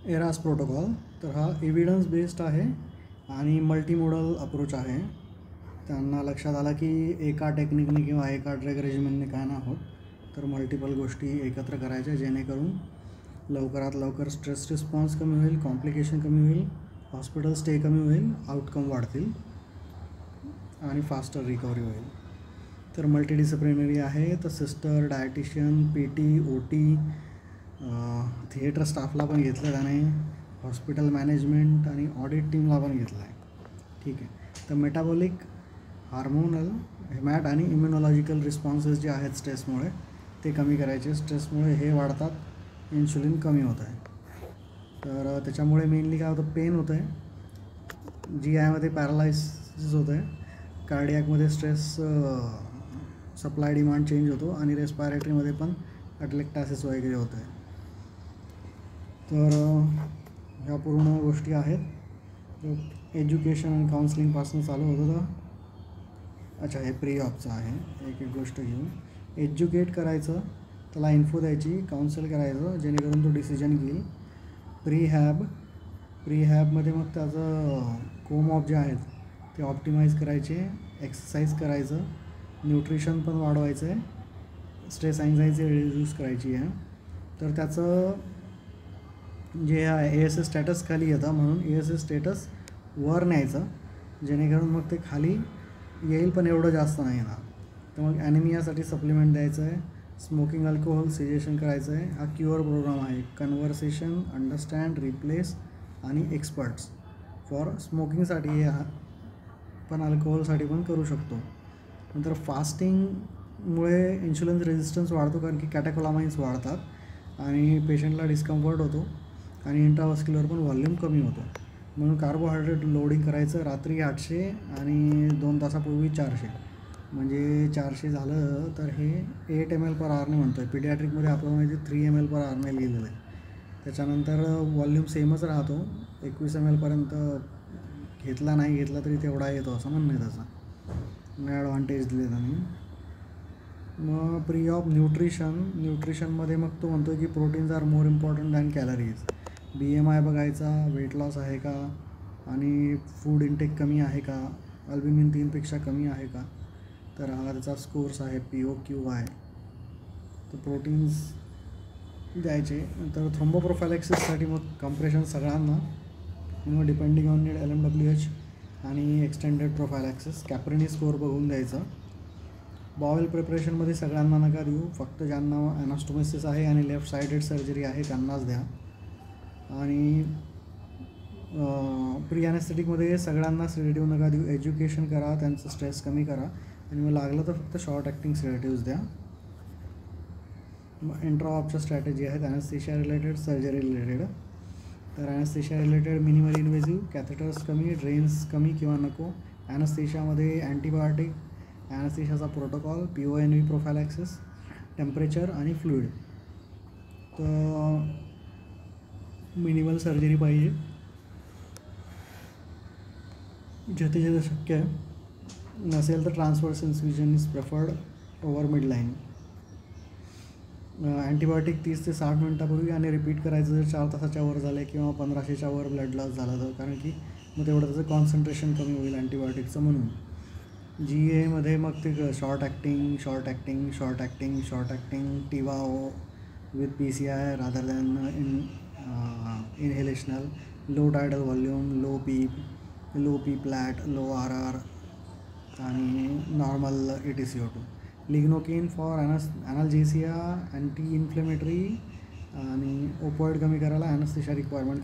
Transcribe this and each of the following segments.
Eras protocol. तर हा evidence based आहे आणि मल्टीमोडल अप्रोच आहे. त्यांना लक्षात आलं की एका टेक्निकने किंवा एका ड्रग रेजिमेनने काय नाही होत, तर मल्टिपल गोष्टी एकत्र करायच्या जेणेकरून लवकरात लवकर स्ट्रेस रिस्पॉन्स कमी होईल, कॉम्प्लिकेशन कमी होईल, हॉस्पिटल स्टे कमी होईल, आउटकम वाढतील आणि फास्टर रिकव्हरी होईल. तर मल्टीडिसिप्लिनरी आहे. तर sister, dietitian, PT, OT, theatre स्टाफला पण घेतलं त्याने, हॉस्पिटल मॅनेजमेंट आणि ऑडिट टीमला पण घेतलं आहे. ठीक आहे. तर मेटाबॉलिक, हार्मोनल, हेमॅट आणि इम्युनॉलॉजिकल रिस्पॉन्सेस जे आहेत स्ट्रेसमुळे ते कमी करायचे. स्ट्रेसमुळे हे वाढतात, इन्शुलिन कमी होत आहे. तर त्याच्यामुळे मेनली काय होतं, पेन होतं आहे, GIमध्ये पॅरालायसिस होतं आहे, कार्डियाकमध्ये स्ट्रेस सप्लाय डिमांड चेंज होतो आणि रेस्पायरेटरीमध्ये पण ॲटलेक्टासिस वगैरे होतं आहे. तर ह्या पूर्ण गोष्टी आहेत. एज्युकेशन आणि काउन्सिलिंगपासून चालू होतं. तर अच्छा, हे प्री ऑपचं आहे. एक एक गोष्ट घेऊन एज्युकेट करायचं, त्याला इन्फो द्यायची, काउन्सिल करायचं जेणेकरून तो डिसिजन घेईल. प्रीहॅबमध्ये मग त्याचं कोमॉप जे आहेत ते ऑप्टिमाइज करायचे, एक्सरसाइज करायचं, न्यूट्रिशन पण वाढवायचं आहे, स्ट्रेस अँझायटी रिड्यूस करायची आहे. तर त्याचं जे आहे ASS स्टॅटस खाली येतं, म्हणून ASS स्टेटस वर न्यायचं जेणेकरून मग ते खाली येईल पण एवढं जास्त नाही येणार. तर मग ॲनिमियासाठी सप्लिमेंट द्यायचं आहे, स्मोकिंग अल्कोहोल सिजेशन करायचं आहे. हा क्युअर प्रोग्राम आहे. कन्व्हर्सेशन, अंडरस्टँड, रिप्लेस आणि एक्सपर्ट्स. फॉर स्मोकिंगसाठी हा पण अल्कोहोलसाठी पण करू शकतो. नंतर फास्टिंगमुळे इन्शुलिन रेझिस्टन्स वाढतो, कारण की कॅटेकोलामाइन्स वाढतात आणि पेशंटला डिस्कम्फर्ट होतो आणि इंट्राव्हस्क्युलर पण व्हॉल्यूम कमी होतो. म्हणून कार्बोहायड्रेट लोडिंग करायचं. रात्री 800 आणि 2 तासापूर्वी 400, म्हणजे 400 झालं तर हे 8 ml/h म्हणतो आहे. पिडियाट्रिकमध्ये आपल्याला माहिती 3 ml/h लिहिलेलं आहे. त्याच्यानंतर व्हॉल्यूम सेमच राहतो, 21 ml पर्यंत घेतला नाही घेतला तरी तेवढा येतो असं म्हणणं आहे त्याचा. ॲडव्हान्टेज दिले त्यांनी. मग प्री ऑफ न्यूट्रिशनमध्ये मग तो म्हणतो की proteins are more important than calories. BMI बघायचा, वेट लॉस आहे का आणि फूड इंटेक कमी आहे का, अल्ब्युमिन 3पेक्षा कमी आहे का. तर हा त्याचा स्कोर्स आहे POQI. तर प्रोटीन्स द्यायचे. नंतर थ्रोम्बोप्रोफायलॅक्सिससाठी मग कंप्रेशन सगळ्यांना, मग डिपेंडिंग ऑन नीड LMWH आणि एक्सटेंडेड प्रोफायलॅक्सिस. कॅप्रिनी स्कोअर बघून द्यायचं. बॉवेल प्रिपरेशनमध्ये सगळ्यांना नका देऊ, फक्त ज्यांना ॲनास्टोमोसिस आहे आणि लेफ्ट सायडेड सर्जरी आहे त्यांनाच द्या. आणि प्री ॲनेस्थेटिकमध्ये सगळ्यांना सिडेटिव्ह नका देऊ. एज्युकेशन करा, त्यांचं स्ट्रेस कमी करा आणि मग लागलं तर फक्त शॉर्ट ॲक्टिंग सिडेटिव्स द्या. मग इंट्राऑपच्या स्ट्रॅटेजी आहेत ॲनेस्थेशिया रिलेटेड, सर्जरी रिलेटेड. तर anaesthesia related minimal invasive, catheters कमी, ड्रेन्स कमी किंवा नको. ॲनेस्थेशियामध्ये अँटीबायोटिक, ॲनेस्थेशियाचा प्रोटोकॉल, PONV प्रोफायलॅक्सिस, टेम्परेचर आणि फ्लुइड. तर मिनिमल सर्जरी पाहिजे जेथे जेथे शक्य आहे. नसेल तर transverse incision is preferred over midline. Antibiotic 30 ते 60 मिनटापूर्वी आणि रिपीट करायचं जर 4 तासाच्या वर झाले किंवा 1500च्या वर ब्लड लॉस झाला तर, कारण की मग तेवढं त्याचं कॉन्सन्ट्रेशन कमी होईल अँटीबायोटिकचं. म्हणून GAमध्ये मग ते short acting TIVA with PCI rather than inhalational, low tidal volume, low P plat, low RR आणि normal ETCO2. Lignocaine for analgesia, anti inflammatory आणि ओपॉइड कमी करायला, ॲनेस्थेशिया रिक्वायरमेंट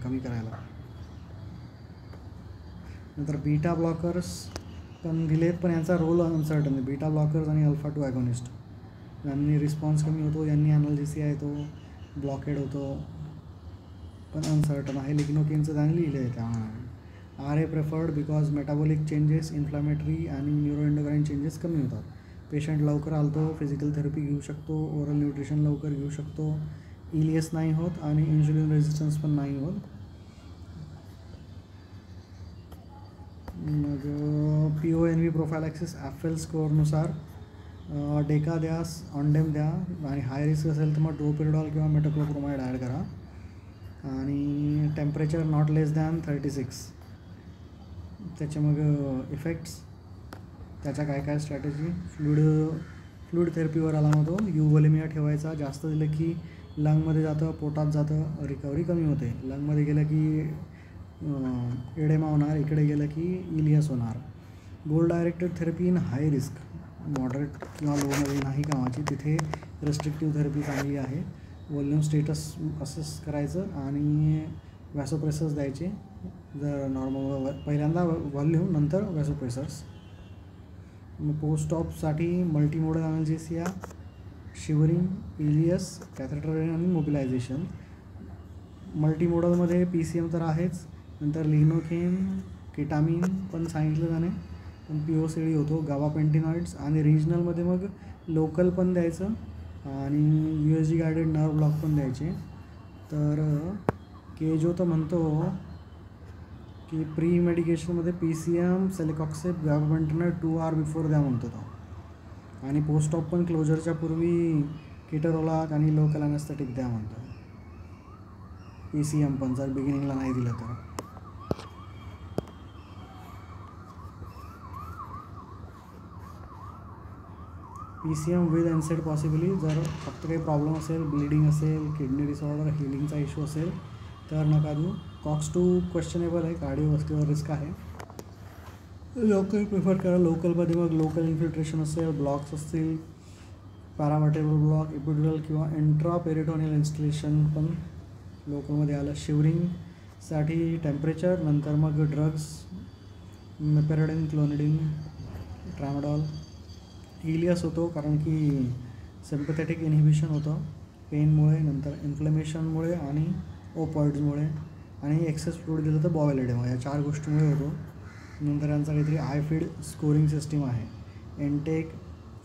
कमी करायला. नंतर बीटा ब्लॉकर्स पण दिलेत, पण यांचा रोल अनसर्टन आहे. बीटा ब्लॉकर्स आणि अल्फा 2 ॲगोनिस्ट, यांनी रिस्पॉन्स कमी होतो, यांनी ॲनाल्जेसिया येतो, ब्लॉकेड होतो, पण अनसर्टन आहे. लिग्नोकेनचं त्यांनी लिहिलं आहे त्यामुळे. RA preferred because metabolic changes, inflammatory आणि न्यूरोएंडोक्राईन चेंजेस कमी होतात. पेशंट लवकर आलतो, फिजिकल थेरपी घेऊ शकतो, ओरल न्यूट्रिशन लवकर घेऊ शकतो, इलियस नाही होत आणि इन्शुलिन रेझिस्टन्स पण नाही होत. मग PONV प्रोफायलॅक्सिस ॲफेल स्कोअरनुसार डेका द्या, ऑन्डेम द्या आणि हाय रिस्क असेल तर मग ड्रोपिरिडॉल किंवा मेटोक्लोप्रोमाइड ॲड करा. आणि टेम्परेचर नॉट लेस दॅन 36. त्याचे मग इफेक्ट्स, त्याच्या काय काय स्ट्रॅटेजी. फ्लूइड थेरपीवर आला मग तो युव्होलेमिया ठेवायचा. जास्त दिलं की लंगमध्ये जातं, पोटात जातं, रिकव्हरी कमी होते. लंगमध्ये गेलं की एडेमा होणार, इकडे गेलं की इलियस होणार. गोल directed therapy in high risk, moderate किंवा लोमध्ये नाही कामाची, तिथे रेस्ट्रिक्टिव्ह थेरपी चांगली आहे. व्हॉल्यूम स्टेटस असेस करायचं आणि वॅसोप्रेसर्स द्यायचे. जर नॉर्मल पहिल्यांदा व्हॉल्यूम नंतर वॅसोप्रेसर्स. मग पोस्ट ऑपसाठी multimodal analgesia, shivering, ileus, catheter आणि मोबिलायझेशन. मल्टीमोडलमध्ये PCM तर आहेच, नंतर लिग्नोकेन, केटामिन पण सांगितलं त्याने, पण POCD होतो, गाबापेंटिनॉइड्स. आणि रिजनलमध्ये मग लोकल पण द्यायचं आणि USG गायडेड नर्व ब्लॉक पण द्यायचे. तर केजो तर म्हणतो की प्री मेडिकेशनमध्ये PCM, celecoxib, gabapentinoid 2 hours before द्या म्हणतो तो. आणि पोस्ट ऑप पण क्लोजरच्या पूर्वी केटरोलाक आणि लोकल ॲनेस्थेटिक द्या म्हणतो. PCM पण जर बिगिनिंगला नाही दिलं तर. PCM with NSAID possibly. जर फक्त काही प्रॉब्लेम असेल, ब्लिडिंग असेल, किडनी डिसऑर्डर, हिलिंगचा इश्यू असेल तर नका देऊ. COX-2 क्वेश्चनेबल आहे, कार्डिओव्हास्क्युलर रिस्क आहे. लोकल प्रिफर करा. लोकलमध्ये मग लोकल इन्फिल्ट्रेशन असेल, ब्लॉक्स असतील, पॅरावर्टेब्रल ब्लॉक, एपिड्युरल किंवा इंट्रापेरिटोनियल इन्स्टिलेशन पण लोकलमध्ये आलं. शिवरिंगसाठी टेम्परेचर, नंतर मग ड्रग्स, मेपेराडिन, क्लोनिडिन, ट्रॅमाडॉल. इलियस होतो कारण की सिम्पथेटिक इनहिबिशन होतं पेनमुळे, नंतर इन्फ्लेमेशनमुळे आणि ओपॉइड्समुळे, आणि एक्सेस फ्लूइड दिलं तर बॉवेल एडेमा, या 4 गोष्टीमुळे होतो. नंतर यांचा काहीतरी आयफीड स्कोरिंग सिस्टीम आहे. इनटेक,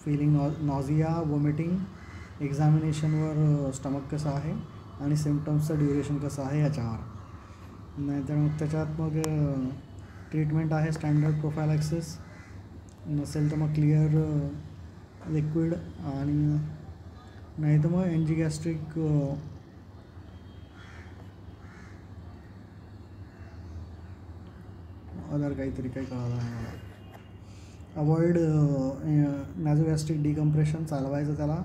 फिलिंग नॉझिया, वॉमिटिंग, एक्झामिनेशनवर स्टमक कसं आहे आणि सिम्पटम्सचं ड्युरेशन कसं आहे याच्यावर. नाहीतर मग त्याच्यात मग ट्रीटमेंट आहे स्टँडर्ड प्रोफायलॅक्सिस, नसेल तर मग क्लिअर लिक्विड, आणि नाही तर मग NG गॅस्ट्रिक अदर काहीतरी काही कळालं नाही मला. अवॉइड नॅझोगॅस्ट्रिक डिकम्प्रेशन, चालवायचं त्याला.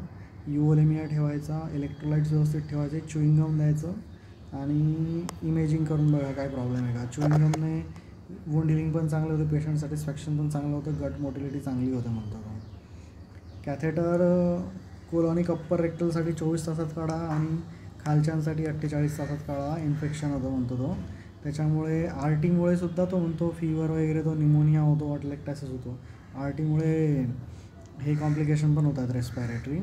युव्होलेमिया ठेवायचा, इलेक्ट्रोलाइट्स व्यवस्थित ठेवायचे, च्युइंगम द्यायचं आणि इमेजिंग करून बघा काय प्रॉब्लेम आहे का. च्युइंगमने वुंड हिलिंग पण चांगलं होतं, पेशंट सॅटिस्फॅक्शन पण चांगलं होतं, गट मोटिलिटी चांगली होते म्हणतो तो. कॅथेटर कोलॉनिक अप्पर रेक्टलसाठी 24 तासात काढा आणि खालच्यांसाठी 48 तासात काढा. इन्फेक्शन होतं म्हणतो तो. त्याच्यामुळे RTमुळे सुद्धा तो म्हणतो फीवर वगैरे, तो निमोनिया होतो, अटलेक्टासिस होतो. RTमुळे हे कॉम्प्लिकेशन पण होतात रेस्पायरेटरी.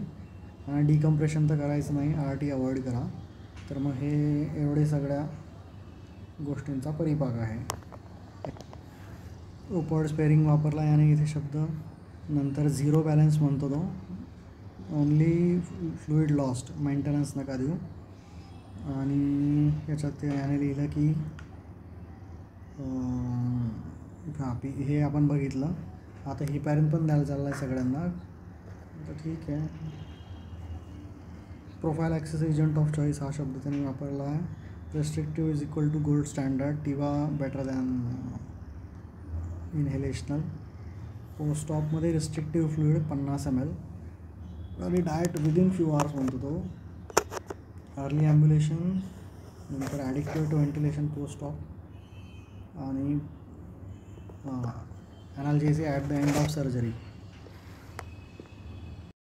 आणि डिकम्प्रेशन तर करायचं नाही, RT अवॉइड करा. तर मग हे एवढे सगळ्या गोष्टींचा परिपाक आहे. ओपॉइड स्पेअरिंग वापरला याने इथे शब्द. नंतर झिरो बॅलन्स म्हणतो तो, ओनली फ्लुइड लॉस्ट, मेंटेनन्स नका देऊ. आणि याच्यात याने लिहिलं की हे आपण बघितलं. आता हिपॅरिन पण द्यायला चाललं आहे सगळ्यांना, तर ठीक आहे. प्रोफायलॅक्सिस एजंट ऑफ चॉईस हा शब्द त्यांनी वापरला आहे. Restrictive is equal to gold standard, TIVA better than inhalational. Post ऑपमध्ये रिस्ट्रिक्टिव्ह फ्लुइड 50 ml आणि डाएट विदिन फ्यू आवर्स म्हणतो तो. अर्ली ॲम्ब्युलेशन, नंतर ॲडिक्युएट व्हेंटिलेशन पोस्ट ऑप, आणि analgesia at the end of surgery.